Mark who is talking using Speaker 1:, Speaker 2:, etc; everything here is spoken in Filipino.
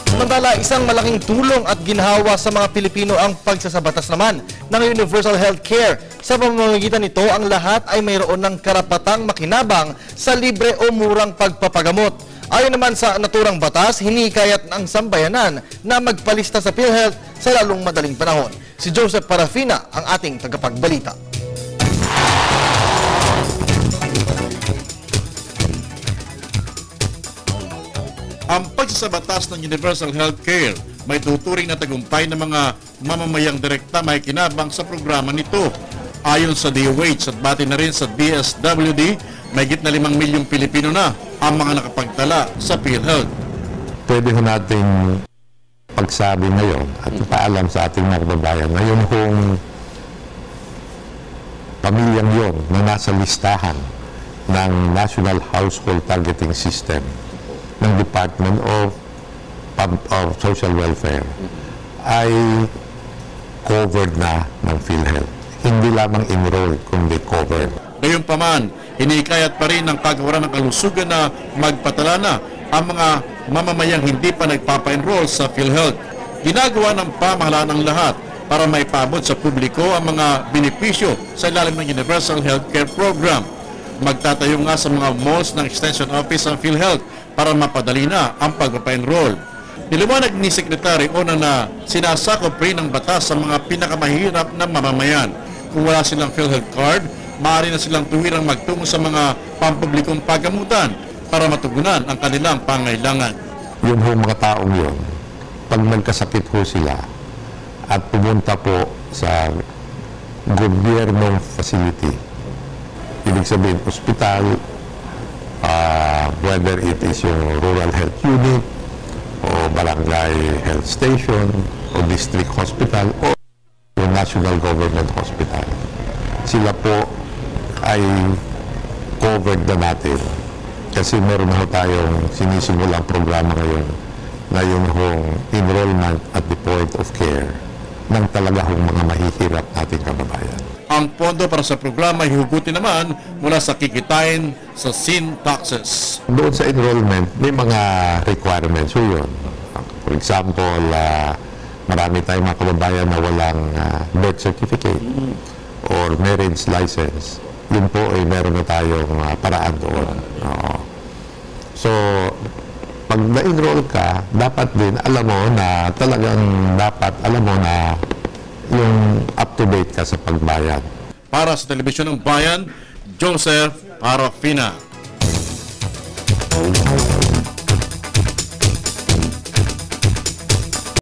Speaker 1: Samantala, isang malaking tulong at ginhawa sa mga Pilipino ang pagsasabatas naman ng Universal Healthcare. Sa pamamagitan nito, ang lahat ay mayroon ng karapatang makinabang sa libre o murang pagpapagamot. Ayon naman sa naturang batas, hinikayat ng sambayanan na magpalista sa PhilHealth sa lalong madaling panahon. Si Joseph Parafina ang ating tagapagbalita.
Speaker 2: Ang pagsasabatas ng Universal Healthcare may tuturing na tagumpay ng mga mamamayang direkta may kinabang sa programa nito. Ayon sa DOH at bati na rin sa DSWD, may git na 5 milyong Pilipino na ang mga nakapagtala sa PhilHealth.
Speaker 3: Pwede ho nating pagsabi ngayon at ipaalam sa ating mga kababayan na yun kung pamilyang yun na nasa listahan ng National Household Targeting System ng Department of Social Welfare ay covered na ng PhilHealth. Hindi lamang enrolled, kundi covered.
Speaker 2: Gayunpaman, hinikayat pa rin ng Kagawaran ng Kalusugan na magpatala na ang mga mamamayang hindi pa nagpapa-enroll sa PhilHealth. Ginagawa ng pamahalaan ang lahat para maipabot sa publiko ang mga benepisyo sa ilalim ng Universal Healthcare Program. Magtatayo nga sa mga malls ng Extension Office ang PhilHealth para mapadali na ang pagpapa-enroll. Niliwanag ni Secretary Ona na sinasakop rin ng batas sa mga pinakamahirap na mamamayan. Kung wala silang PhilHealth card, maaari na silang tuwirang magtungo sa mga pampublikong pagamutan para matugunan ang kanilang pangailangan.
Speaker 3: Yung ho mga taong yun, pag nagkasakit ho sila at pumunta po sa gobyernong facility, ibig sabihin ospital, whether it is yung rural health unit o barangay health station o district hospital o yung national government hospital, sila po ay covered na natin kasi meron na tayong sinisimulang programa ngayon na yung enrollment at the point of care ng talaga mga mahihirap nating kababayan.
Speaker 2: Ang pondo para sa programa ay hugutin naman mula sa kikitain sa sin taxes.
Speaker 3: Doon sa enrollment, may mga requirements so yun. For example, marami tayong mga kababayan na walang birth certificate or marriage license. Yun po ay meron na tayong paraan doon. So, pag na-enroll ka, dapat din alam mo na talagang dapat alam mo na yung up-to-date ka sa pagbayad.
Speaker 2: Para sa Telebisyon ng Bayan, Joseph Parafina.